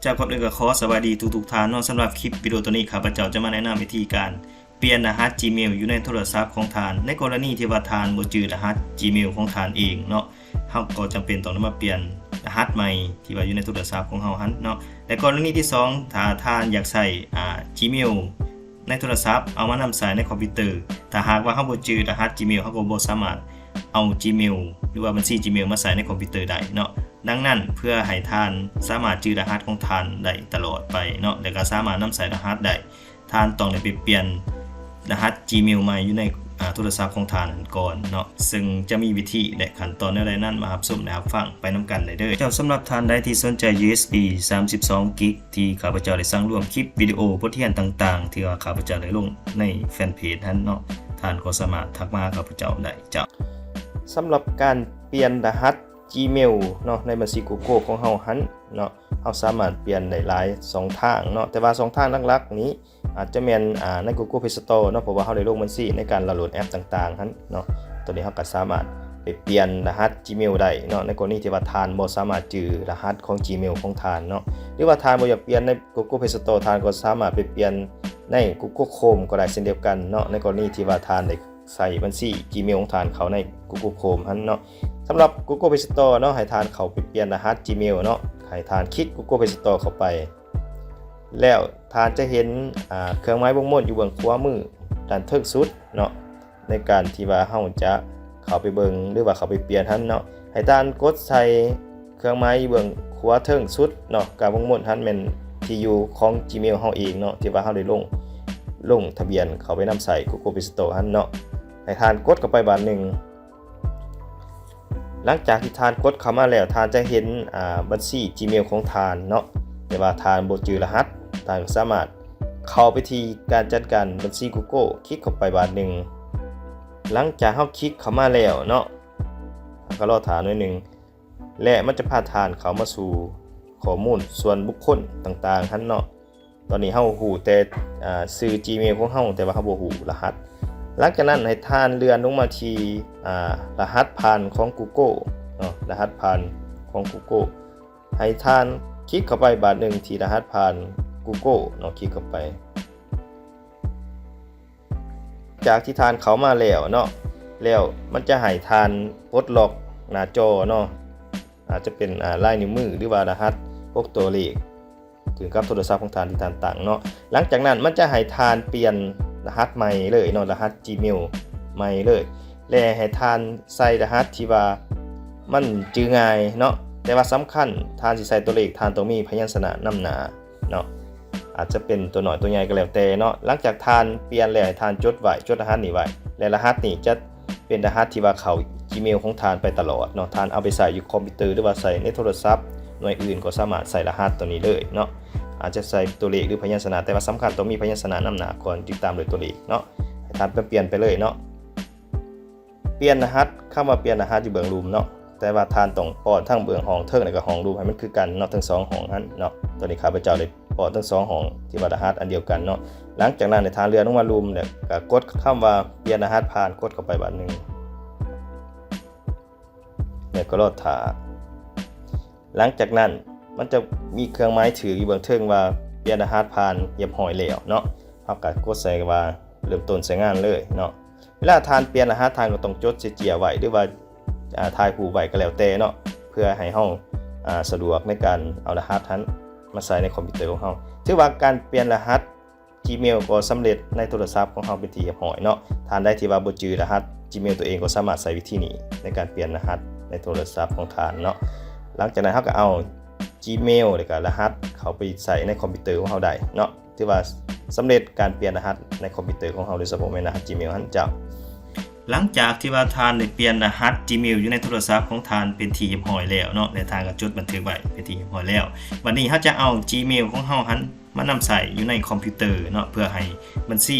จากก่อนอื่นก็ขอสวัสดีทุกท่านเนาะสำหรับคลิปวิดีโอตัวนี้ข้าพเจ้าจะมาแนะนำวิธีการเปลี่ยนรหัส Gmail อยู่ในโทรศัพท์ของท่านในกรณีที่ว่าท่านบ่จื้อรหัส Gmail ของท่านเองเนาะเฮาก็จำเป็นต้องมาเปลี่ยนรหัสใหม่ที่ว่าอยู่ในโทรศัพท์ของเฮาหั่นเนาะและกรณีที่2ถ้าท่านอยากใช้Gmail ในโทรศัพท์เอามานำใช้ในคอมพิวเตอร์ถ้าหากว่าเฮาบ่จื้อรหัส Gmail เฮาก็บ่สามารถเอา Gmail หรือว่าบัญชี Gmail มาใส่ในคอมพิวเตอร์ได้เนาะดังนั้นเพื่อให้ท่านสามารถจื้อรหัสของท่านได้ตลอดไปเนาะและก็สามารถนำใส่รหัสได้ท่านต้องได้ไปเปลี่ยนรหัส Gmail ใหม่อยู่ในโทรศัพท์ของท่านก่อนเนาะซึ่งจะมีวิธีและขั้นตอนอะไรนั้นมารับชมนะครับฟังไปนํกันได้เด้อเจ้าสำหรับท่านใดที่สนใจ USB 32 กิกที่ข้าพเจ้าได้สร้างรวมคลิปวิดีโอบทเรียนต่างๆที่ว่าข้าพเจ้าได้ลงในแฟนเพจนั้นเนาะท่านก็สามารถทักมาข้าพเจ้าได้จ้ะสำหรับการเปลี่ยนรหัสGmail เนาะในบัญชี Google ของเฮาหันเนาะเฮาสามารถเปลี่ยนได้หลาย2ทางเนาะแต่ว่า2ทางหลักๆนี้อาจจะแม่นใน Google Play Store เนาะเพราะว่าเฮาได้ลงบัญชีในการดาวน์โหลดแอปต่างๆหันเนาะตัวนี้เฮาก็สามารถไปเปลี่ยนรหัส Gmail ได้เนาะในกรณีที่ว่าท่านบ่สามารถจื้อรหัสของ Gmail ของท่านเนาะหรือว่าท่านบ่อยากเปลี่ยนใน Google Play Store ท่านก็สามารถไปเปลี่ยนใน Google Chrome ก็ได้เช่นเดียวกันเนาะในกรณีที่ว่าท่านได้ใส่บัญชี Gmail ของท่านเข้าใน Google Chrome หันเนาะสำหรับ Google Play Store เนาะให้ท่านเข้าไปเปลี่ยนรหัส Gmail เนาะให้ท่านคลิก Google Play Store เข้าไปแล้วท่านจะเห็นเครื่องหมายวงม้วนอยู่เบื้องขวามือด้านเทิงสุดเนาะในการที่ว่าเฮาจะเข้าไปเบิ่งหรือว่าเข้าไปเปลี่ยนหันเนาะให้ท่านกดใส่เครื่องหมายอยู่เบื้องขวาเทิงสุดเนาะกับวงม้วนหันแม่นที่อยู่ของ Gmail เฮาเองเนาะที่ว่าเฮาได้ลงทะเบียนเข้าไปนำใส่ Google Play Store หันเนาะให้ท่านกดเข้าไปบาทนึงหลังจากที่ท่านกดเข้ามาแล้วท่านจะเห็นบัญชี Gmail ของท่านเนาะแต่ว่าท่านบ่จื้อรหัสท่านก็สามารถเข้าไปที่การจัดการบัญชี Google คลิกเข้าไปบาทนึงหลังจากเฮาคลิกเข้ามาแล้วเนาะก็รอท่านหน่อยนึงและมันจะพาท่านเข้ามาสู่ข้อมูลส่วนบุคคลต่างๆหั่นเนาะตอนนี้เฮาฮู้แต่ชื่อ Gmail ของเฮาแต่ว่าเฮาบ่ฮู้รหัสหลังจากนั้นให้ท่านเลื่อนลงมาที่รหัสผ่านของ Google เนาะรหัสผ่านของ Google ให้ท่านคลิกเข้าไปบาทนึงที่รหัสผ่าน Google เนาะคลิกเข้าไปจากที่ท่านเข้ามาแล้วเนาะแล้วมันจะให้ท่านปลดล็อกหน้าจอเนาะอาจจะเป็นลายนิ้วมือหรือว่ารหัสพวกตัวเลขถึงกับโทรศัพท์ของท่านที่ท่านตั้งเนาะหลังจากนั้นมันจะให้ท่านเปลี่ยนรหัสใหม่เลยเนาะรหัส Gmail ใหม่เลยและให้ท่านใส่รหัสที่ว่ามันจื้อง่ายเนาะแต่ว่าสำคัญท่านสิใส่ตัวเลขท่านต้องมีพยัญชนะนำหน้าเนาะอาจจะเป็นตัวน้อยตัวใหญ่ก็แล้วแต่เนาะหลังจากท่านเปลี่ยนแล้วท่านจดไว้จดรหัสนี้ไว้และรหัสนี้จะเป็นรหัสที่ว่าเข้า Gmail ของท่านไปตลอดเนาะท่านเอาไปใส่อยู่คอมพิวเตอร์หรือว่าใส่ในโทรศัพท์หน่วยอื่นก็สามารถใส่รหัสตัวนี้เลยเนาะอาจจะใส่ตัวเลขหรือพยัญชนะแต่ว่าสำคัญต้องมีพยัญชนะนำหน้าก่อนติดตามด้วยตัวเลขเนาะให้ท่านเปลี่ยนไปเลยเนาะเปลี่ยนรหัสคำว่าเปลี่ยนรหัสอยู่เบื้องรูมเนาะแต่ว่าท่านต้องป้อนทั้งเบื้องห้องเทิงและก็ห้องรูมให้มันคือกันเนาะทั้ง2ห้องนั้นเนาะตัวนี้ข้าพเจ้าเลยป้อนทั้ง2ห้องที่ว่ารหัสอันเดียวกันเนาะหลังจากนั้นในท่านเลื่อนลงมารูมแล้วก็กดคำว่าเปลี่ยนรหัสผ่านกดเข้าไปบาทนึงแล้วก็รอท่าหลังจากนั้นมันจะมีเครื่องหมายถืออยู่เบื้องเทิงว่าเปลี่ยนรหัสผ่านเรียบร้อยแล้วเนาะเฮาก็กดใส่ว่าเริ่มต้นใช้งานเลยเนาะเวลาท่านเปลี่ยนรหัสท่านก็ต้องจดเจียไว้หรือว่าถ่ายผู้ไว้ก็แล้วแต่เนาะเพื่อให้เฮาสะดวกในการเอารหัสนั้นมาใส่ในคอมพิวเตอร์ของเฮาถือว่าการเปลี่ยนรหัส Gmail ก็สำเร็จในโทรศัพท์ของเฮาเป็นที่เรียบร้อยเนาะท่านใดที่ว่าบ่จื้อรหัส Gmail ตัวเองก็สามารถใช้วิธีนี้ในการเปลี่ยนรหัสในโทรศัพท์ของท่านเนาะหลังจากนั้นเฮาก็เอา Gmail แล้วก็รหัสเข้าไปใส่ในคอมพิวเตอร์ของเฮาได้เนาะถือว่าสำเร็จการเปลี่ยนรหัสในคอมพิวเตอร์ของเฮาโดยเฉพาะในรหัส Gmail หันเจ้าหลังจากที่ว่าท่านได้เปลี่ยนรหัส Gmail อยู่ในโทรศัพท์ของท่านเป็นที่เรียบร้อยแล้วเนาะและท่านก็จดบันทึกไว้เป็นที่เรียบร้อยแล้ววันนี้เฮาจะเอา Gmail ของเฮาหันมานำใส่อยู่ในคอมพิวเตอร์เนาะเพื่อให้บัญชี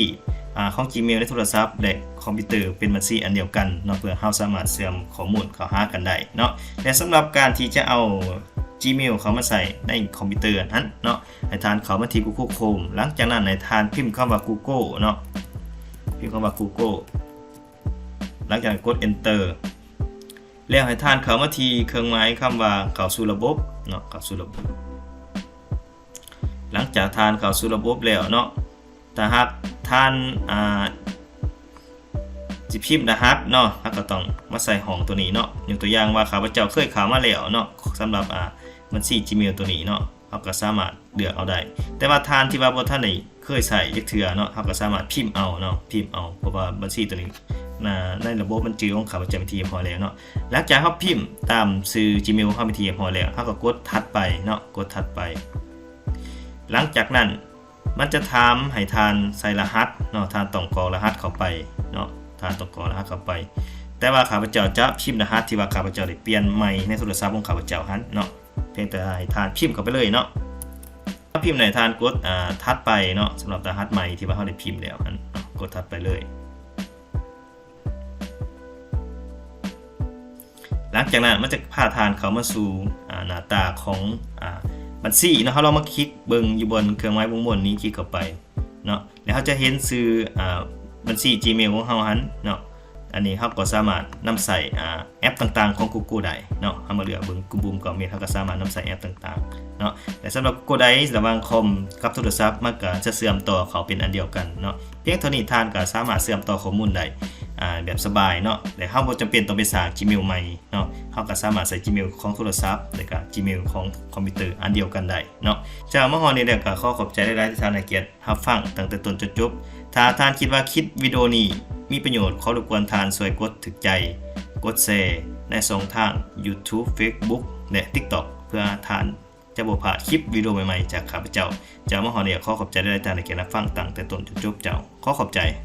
ของ Gmail ในโทรศัพท์และคอมพิวเตอร์เป็นบัญชีอันเดียวกันเนาะเพื่อเฮาสามารถเชื่อมข้อมูลเข้าหากันได้เนาะและสำหรับการที่จะเอา Gmail เข้ามาใส่ในคอมพิวเตอร์นั้นเนาะให้ท่านเข้ามาที่ Google Chrome หลังจากนั้นให้ท่านพิมพ์คำว่า Google เนาะพิมพ์คำว่า Google หลังจากนั้นกด Enter แล้วให้ท่านเข้ามาที่เครื่องหมายคำว่าเข้าสู่ระบบเนาะเข้าสู่ระบบ จากทานเข้าสู่ระบบแล้วเนาะถ้าหากทานสิพิมพ์รหัสเนาะเราก็ต้องมาใส่ห้องตัวนี้เนาะยกตัวอย่างว่าข้าพเจ้าเคยเข้ามาแล้วเนาะสำหรับบัญชี Gmail ตัวนี้เนาะเราก็สามารถเลือกเอาได้แต่ว่าทานที่ว่าบ่ท่านได้เคยใส่จักเทื่อเนาะเราก็สามารถพิมพ์เอาเนาะพิมพ์เอาเพราะว่าบัญชีตัวนี้ในระบบมันจื้อของข้าพเจ้าเป็นที่พอแล้วเนาะหลังจากเราพิมพ์ตามชื่อ Gmail ของข้าพเจ้าพอแล้วเราก็กดถัดไปเนาะกดถัดไปหลังจากนั้นมันจะถามให้ทานใส่รหัสเนาะทานต้องกรอกรหัสเข้าไปเนาะทานต้องกรอกรหัสเข้าไปแต่ว่าข้าพเจ้าจะพิมพ์รหัสที่ว่าข้าพเจ้าได้เปลี่ยนใหม่ในโทรศัพท์ของข้าพเจ้าหันเนาะเพียงแต่ให้ทานพิมพ์เข้าไปเลยเนาะถ้าพิมพ์ไหนทานกดถัดไปเนาะสำหรับรหัสใหม่ที่ว่าเราได้พิมพ์แล้วหันกดถัดไปเลยหลังจากนั้นมันจะพาทานเข้ามาสู่หน้าตาของบัญชีเนาะเราลองมาคลิกเบิ่งอยู่บนเครื่องหมายวงบนนี้คลิกเข้าไปเนาะแล้วเราจะเห็นชื่อบัญชี Gmail ของเราหันเนาะอันนี้เราก็สามารถนำใส่แอปต่างๆของ Google ได้เนาะเรามาเลือกเบิ่งกลุ่มบุมก่อนเราก็สามารถนำใส่แอปต่างๆเนาะแต่สำหรับ Google Drive ระหว่างคอมกับโทรศัพท์มันก็จะเชื่อมต่อเขาเป็นอันเดียวกันเนาะเพียงเท่านี้ทานก็สามารถเชื่อมต่อข้อมูลได้แบบสบายเนาะและเราบ่จำเป็นต้องไปสร้าง Gmail ใหม่เนาะเราก็สามารถใส่ Gmail ของโทรศัพท์และก็ Gmail ของคอมพิวเตอร์อันเดียวกันได้เนาะจากมาฮอดนี้แล้วก็ขอขอบใจหลายๆที่ท่านให้เกียรติรับฟังตั้งแต่ต้นจนจบถ้าท่านคิดว่าคลิปวิดีโอนี้มีประโยชน์ขอรบกวนท่านช่วยกดถูกใจกดแชร์ใน2ทาง YouTube Facebook และ TikTok เพื่อท่านจะบ่พลาดคลิปวิดีโอใหม่ๆจากข้าพเจ้าจากมาฮอดนี้ขอขอบใจหลายๆที่ท่านให้เกียรติรับฟังตั้งแต่ต้นจนจบเจ้าขอขอบใจ